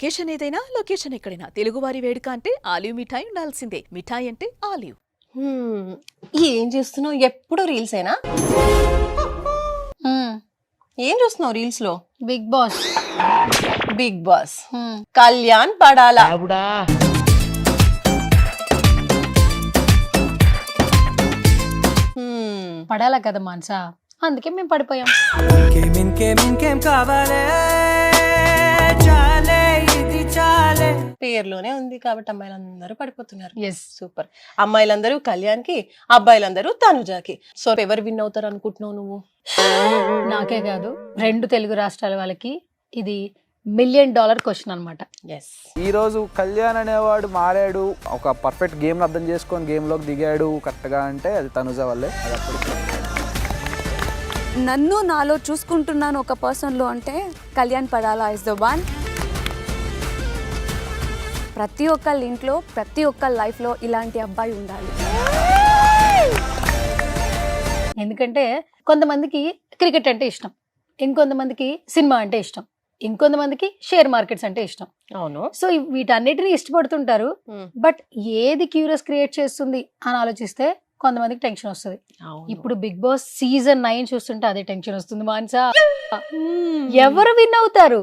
Occasion ఏదైనా location ఎక్కడైనా తెలుగువారి వేడుక అంటే ఆలివ్ మిఠాయి ఉండాల్సిందే. మిఠాయి అంటే ఆలివ్. ఏం చేస్తున్నావు? ఎప్పుడు రీల్స్ ఏనా? ఏం చూస్తున్నావు రీల్స్ లో? Big boss. Big boss Kalyan పడాలా. పడాలా కదా మాన్సా, అందుకే మేము పడిపోయాం. పేర్లోనే ఉంది కాబట్టి అమ్మాయిలందరూ పడిపోతున్నారు. Yes, super. అమ్మాయిలందరూ కళ్యాణ్ కి, అబ్బాయిలందరూ తనుజాకి. సో ఎవరు విన్ అవుతారు అనుకుంటున్నావు నువ్వు? నాకే కాదు, 2 తెలుగు రాష్ట్రాల వాళ్ళకి ఇది $1 మిలియన్ క్వశ్చన్ అనమాట. ఈ రోజు కళ్యాణ్ అనేవాడు మారాడు, ఒక పర్ఫెక్ట్ గేమ్ అర్థం చేసుకొని గేమ్ లోకి దిగాడు కరెక్ట్ గా అంటే అది తనుజ వల్లే. అది అప్పుడు నన్ను నాలో చూసుకుంటున్నాను ఒక పర్సన్లో అంటే కళ్యాణ్ పడాలా ఇస్ ద వన్. ప్రతి ఒక్కళ్ళ ఇంట్లో, ప్రతి ఒక్కళ్ళ లైఫ్లో ఇలాంటి అబ్బాయి ఉండాలి. ఎందుకంటే కొంతమందికి క్రికెట్ అంటే ఇష్టం, ఇంకొంతమందికి సినిమా అంటే ఇష్టం, ఇంకొంతమందికి షేర్ మార్కెట్స్ అంటే ఇష్టం. అవును. సో వీటన్నిటిని ఇష్టపడుతుంటారు. బట్ ఏది క్యూరియస్ క్రియేట్ చేస్తుంది అని ఆలోచిస్తే కొంతమందికి టెన్షన్ వస్తుంది. ఇప్పుడు బిగ్ బాస్ సీజన్ 9 చూస్తుంటే అదే టెన్షన్ వస్తుంది మాన్సా. ఎవరు విన్ అవుతారు?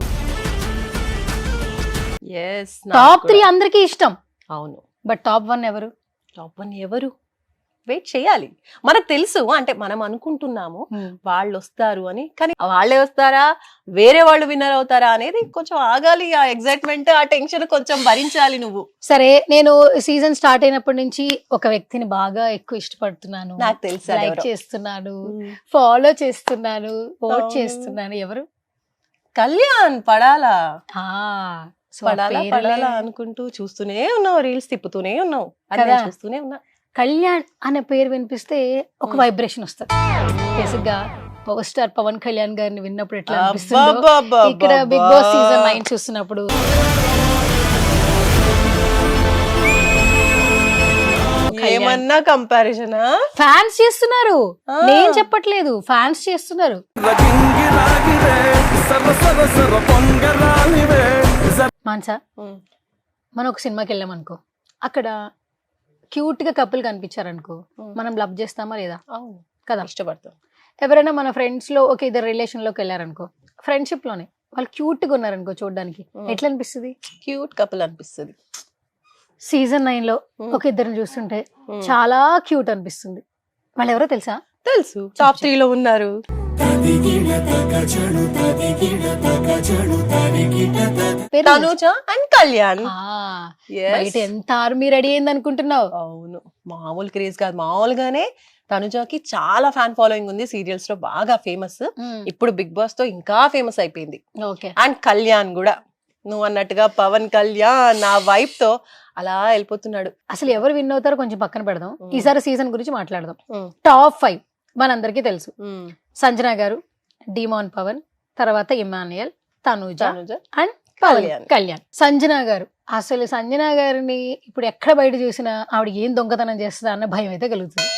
టాప్ 3 అందరికీ ఇష్టం. అవును. బట్ టాప్ 1 ఎవరు? టాప్ 1 ఎవరు? వెయిట్ చేయాలి. మనకు తెలుసు, అంటే మనం అనుకుంటున్నాము వాళ్ళు వస్తారు అని, కానీ వాళ్ళే వస్తారా, వేరే వాళ్ళు విన్నర్ అవుతారా అనేది కొంచెం ఆగాలి. ఆ ఎగ్జైట్మెంట్, ఆ టెన్షన్ కొంచెం భరించాలి నువ్వు. సరే, నేను సీజన్ స్టార్ట్ అయినప్పటి నుంచి ఒక వ్యక్తిని బాగా ఎక్కువ ఇష్టపడుతున్నాను, నాకు తెలుసు, లైక్ చేస్తున్నాను, ఫాలో చేస్తున్నాను, ఓట్ చేస్తున్నాను. ఎవరు? కళ్యాణ్ పడాలా. సో పడాలా పడాలా అనుకుంటూ చూస్తూనే ఉన్నావు, రీల్స్ తిప్పుతూనే ఉన్నావు, కదా? చూస్తూనే ఉన్నా. కళ్యాణ్ అనే పేరు వినిపిస్తే ఒక వైబ్రేషన్ వస్తుంది. బేసిక్ గా పవర్ స్టార్ పవన్ కళ్యాణ్ గారిని విన్నప్పుడు ఎట్లా అనిపిస్తుందో ఇక్కడ బిగ్ బాస్ సీజన్ 9 చూస్తున్నప్పుడు. ఏమన్నా కంపారిజన్ ఫ్యాన్స్ చేస్తున్నారు, నేను చెప్పట్లేదు, ఫ్యాన్స్ చేస్తున్నారు. మాన్సా, మనం ఒక సినిమాకి వెళ్ళాం అనుకో, అక్కడ క్యూట్ గా కపుల్ కనిపించారనుకో, మనం లవ్ చేస్తామా లేదా? కదా, ఇష్టపడతాం. ఎవరైనా మన ఫ్రెండ్స్ లో ఒక ఇద్దరు రిలేషన్ లోకి వెళ్ళారనుకో, ఫ్రెండ్షిప్ లోనే వాళ్ళు క్యూట్ గా ఉన్నారనుకో, చూడడానికి ఎట్లా అనిపిస్తుంది? క్యూట్ కపుల్ అనిపిస్తుంది. సీజన్ 9 లో ఒక ఇద్దరిని చూస్తుంటే చాలా క్యూట్ అనిపిస్తుంది. వాళ్ళు ఎవరో తెలుసా? తెలుసు, టాప్ 3 లో ఉన్నారు. తనుజ అండ్ కళ్యాణ్. బయట ఎంత ఆర్మీ రెడీ అయింది అనుకుంటున్నావు? అవును, మామూలు క్రేజ్ కాదు. మామూలుగానే తనుజకి చాలా ఫ్యాన్ ఫాలోయింగ్ ఉంది, సీరియల్స్ లో బాగా ఫేమస్. ఇప్పుడు బిగ్ బాస్ తో ఇంకా ఫేమస్ అయిపోయింది. అండ్ కళ్యాణ్ కూడా నువ్వు అన్నట్టుగా పవన్ కళ్యాణ్ ఆ వైఫ్ తో అలా వెళ్ళిపోతున్నాడు. అసలు ఎవరు విన్ అవుతారో కొంచెం పక్కన పెడదాం, ఈసారి సీజన్ గురించి మాట్లాడదాం. టాప్ 5 మనందరికీ తెలుసు. సంజన గారు, డిమాన్ పవన్, తర్వాత ఇమాన్యుయల్, తనుజ అండ్ కళ్యాణ్. సంజన గారు, అసలు సంజన గారిని ఇప్పుడు ఎక్కడ బయట చూసినా ఆవిడ ఏం దొంగతనం చేస్తుందా అన్న భయం అయితే కలుగుతుంది.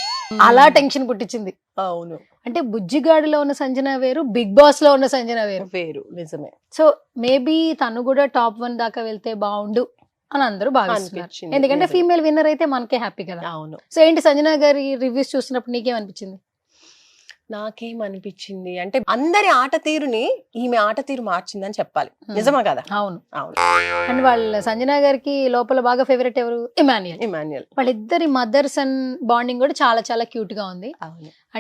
అలా టెన్షన్ పుట్టించింది. అవును, అంటే బుజ్జిగాడిలో ఉన్న సంజన వేరు, బిగ్ బాస్ లో ఉన్న సంజన వేరు. నిజమే. సో మేబీ తను కూడా టాప్ 1 దాకా వెళ్తే బాగుండు అని అందరూ భావిస్తున్నారు. ఎందుకంటే ఫీమేల్ విన్నర్ అయితే మనకే హ్యాపీ కదా. అవును. సో ఏంటి, సంజన గారి రివ్యూస్ చూసినప్పుడు నీకేమనిపించింది? నాకేమనిపించింది అంటే, అందరి ఆట తీరుని ఈమె ఆట తీరు మార్చిందని చెప్పాలి. నిజమా కదా? అవును. అవును. అండ్ వాళ్ళ సంజన గారికి లోపల బాగా ఫేవరెట్ ఎవరు? ఇమాన్యుయల్. వాళ్ళిద్దరి మదర్స్ అండ్ బాండింగ్ కూడా చాలా చాలా క్యూట్ గా ఉంది.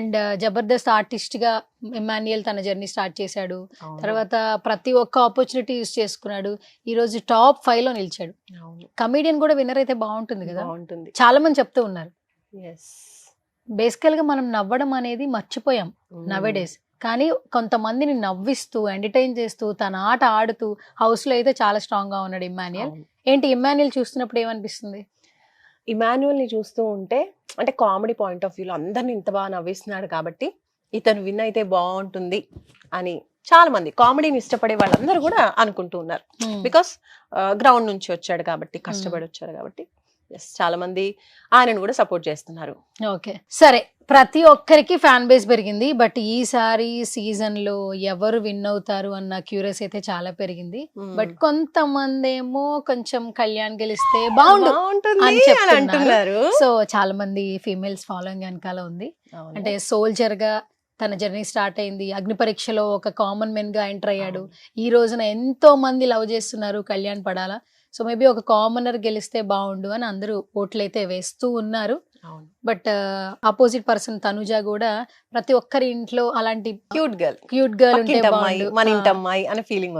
అండ్ జబర్దస్త్ ఆర్టిస్ట్ గా ఇమాన్యుయల్ తన జర్నీ స్టార్ట్ చేశాడు. తర్వాత ప్రతి ఒక్క ఆపర్చునిటీ యూజ్ చేసుకున్నాడు. ఈ రోజు టాప్ 5 లో నిలిచాడు. కమీడియన్ కూడా విన్నర్ అయితే బాగుంటుంది కదా. చాలా మంది చెప్తూ ఉన్నారు. బేసికల్ గా మనం నవ్వడం అనేది మర్చిపోయాం నవేడేస్, కానీ కొంతమందిని నవ్విస్తూ ఎంటర్టైన్ చేస్తూ తన ఆట ఆడుతూ హౌస్ లో అయితే చాలా స్ట్రాంగ్ గా ఉన్నాడు ఇమాన్యుయల్. ఏంటి ఇమాన్యుయల్ చూస్తున్నప్పుడు ఏమనిపిస్తుంది? ఇమాన్యుయల్ ని చూస్తూ ఉంటే, అంటే కామెడీ పాయింట్ ఆఫ్ వ్యూలో అందరిని ఇంత బాగా నవ్విస్తున్నాడు కాబట్టి ఇతను విన్ అయితే బాగుంటుంది అని చాలా మంది కామెడీని ఇష్టపడే వాళ్ళందరూ కూడా అనుకుంటూ ఉన్నారు. బికాస్ గ్రౌండ్ నుంచి వచ్చాడు కాబట్టి, కష్టపడి వచ్చాడు కాబట్టి చాలా మంది ఆయనను కూడా సపోర్ట్ చేస్తున్నారు. ఓకే, సరే, ప్రతి ఒక్కరికి ఫ్యాన్ బేస్ పెరిగింది. బట్ ఈసారి సీజన్ లో ఎవరు విన్ అవుతారు అన్న క్యూరియస్ అయితే చాలా పెరిగింది. బట్ కొంతమంది ఏమో కొంచెం కళ్యాణ్ గెలిస్తే బాగుంటుంది అని చెప్తున్నారు. సో చాలా మంది ఫీమేల్స్ ఫాలోయింగ్ వెనకాల ఉంది. అంటే సోల్జర్ గా తన జర్నీ స్టార్ట్ అయింది. అగ్ని పరీక్షలో ఒక కామన్ మెన్ గా ఎంటర్ అయ్యాడు. ఈ రోజున ఎంతో మంది లవ్ చేస్తున్నారు కళ్యాణ్ పడాలా. సో మేబీ ఒక కామనర్ గెలిస్తే బాగుండు అని అందరూ ఓట్లయితే వేస్తూ ఉన్నారు. బట్ ఆపోజిట్ పర్సన్ తనుజ కూడా ప్రతి ఒక్కరి ఇంట్లో అలాంటి క్యూట్ గర్ల్ ఉంటే బాగుండు మన ఇంటమ్మాయి అనే ఫీలింగ్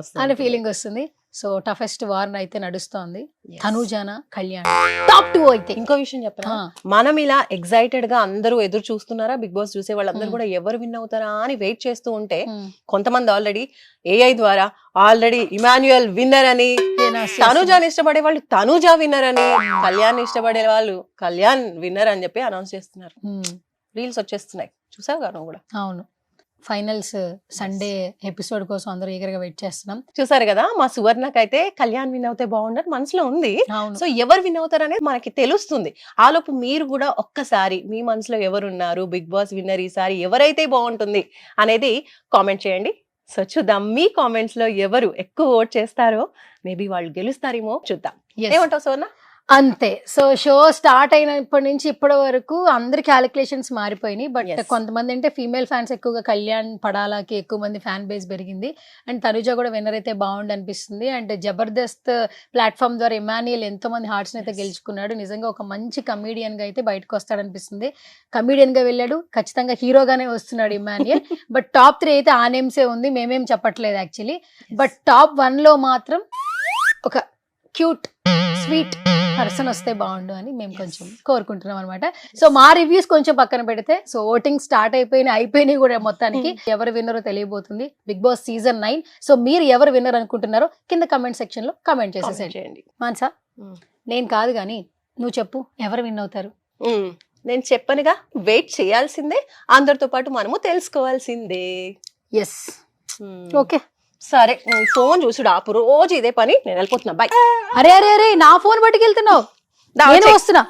వస్తుంది. సో టఫెస్ట్ వార్ అయితే నడుస్తోంది. తనుజానా కళ్యాణ్ టాప్ 2 అయితే. ఇంకో విషయం చెప్పరా, మనం ఇలా ఎక్సైటెడ్ గా అందరూ ఎదురు చూస్తున్నారా బిగ్ బాస్ చూసే వాళ్ళందరూ కూడా ఎవరు విన్ అవుతారా అని వెయిట్ చేస్తూ ఉంటే కొంతమంది ఆల్రెడీ AI ద్వారా ఆల్రెడీ ఇమాన్యుయల్ విన్నర్ అని, తనుజాని ఇష్టపడే వాళ్ళు తనుజా విన్నర్ అని, కళ్యాణ్ ఇష్టపడే వాళ్ళు కళ్యాణ్ విన్నర్ అని చెప్పి అనౌన్స్ చేస్తున్నారు. రీల్స్ వచ్చేస్తున్నాయి, చూసావుగా నువ్వు కూడా? అవును. ఫైనల్స్ సండే ఎపిసోడ్ కోసం అందరూ ఈగర్గా వెయిట్ చేస్తున్నాం. చూసారు కదా, మా సువర్ణకైతే కళ్యాణ్ విన్ అవుతే బాగుండదు మనసులో ఉంది. సో ఎవరు విన్ అవుతారు అనేది మనకి తెలుస్తుంది. ఆలోపు మీరు కూడా ఒక్కసారి మీ మనసులో ఎవరున్నారు, బిగ్ బాస్ విన్నర్ ఈసారి ఎవరైతే బాగుంటుంది అనేది కామెంట్ చేయండి. సో చూద్దాం మీ కామెంట్స్ లో ఎవరు ఎక్కువ ఓట్ చేస్తారో, మేబీ వాళ్ళు గెలుస్తారేమో చూద్దాం. ఏమంటావు సువర్ణ? అంతే. సో షో స్టార్ట్ అయినప్పటి నుంచి ఇప్పటి వరకు అందరి క్యాలిక్యులేషన్స్ మారిపోయినాయి. బట్ కొంతమంది అంటే ఫీమేల్ ఫ్యాన్స్ ఎక్కువగా కళ్యాణ్ పడాలాకి ఎక్కువ మంది ఫ్యాన్ బేస్ పెరిగింది. అండ్ తనుజ కూడా విన్నర్ అయితే బాగుండు అనిపిస్తుంది. అండ్ జబర్దస్త్ ప్లాట్ఫామ్ ద్వారా ఇమాన్యుయల్ ఎంతో మంది హార్ట్స్ అయితే గెలుచుకున్నాడు. నిజంగా ఒక మంచి కమీడియన్ గా అయితే బయటకు వస్తాడనిపిస్తుంది. కమీడియన్ గా వెళ్ళాడు, ఖచ్చితంగా హీరోగానే వస్తున్నాడు ఇమాన్యుయల్. బట్ టాప్ 3 అయితే ఆ నేమ్సే ఉంది, మేమేం చెప్పట్లేదు యాక్చువల్లీ. బట్ టాప్ 1 లో మాత్రం ఒక క్యూట్ స్వీట్ పర్సన్ వస్తే బాగుండు అని మేము కొంచెం కోరుకుంటున్నాం అనమాట. సో మా రివ్యూస్ కొంచెం పక్కన పెడితే, సో ఓటింగ్ స్టార్ట్ అయిపోయినాయి కూడా మొత్తానికి. ఎవరు విన్నరో తెలియబోతుంది బిగ్ బాస్ సీజన్ 9. సో మీరు ఎవరు విన్నర్ అనుకుంటున్నారో కింద కమెంట్ సెక్షన్ లో కమెంట్ చేసేసేయండి. మాన్సా, నేను కాదు కానీ నువ్వు చెప్పు, ఎవరు విన్ అవుతారు? నేను చెప్పనుగా, వెయిట్ చేయాల్సిందే, అందరితో పాటు మనము తెలుసుకోవాల్సిందే. ఎస్, ఓకే సరే, ఫోన్ చూసుడు ఆపు, రోజు ఇదే పని. నేను వెళ్ళిపోతున్నా, బాయ్. అరే అరే అరే, నా ఫోన్ పట్టుకెళ్తున్నావు, నేను వస్తున్నా.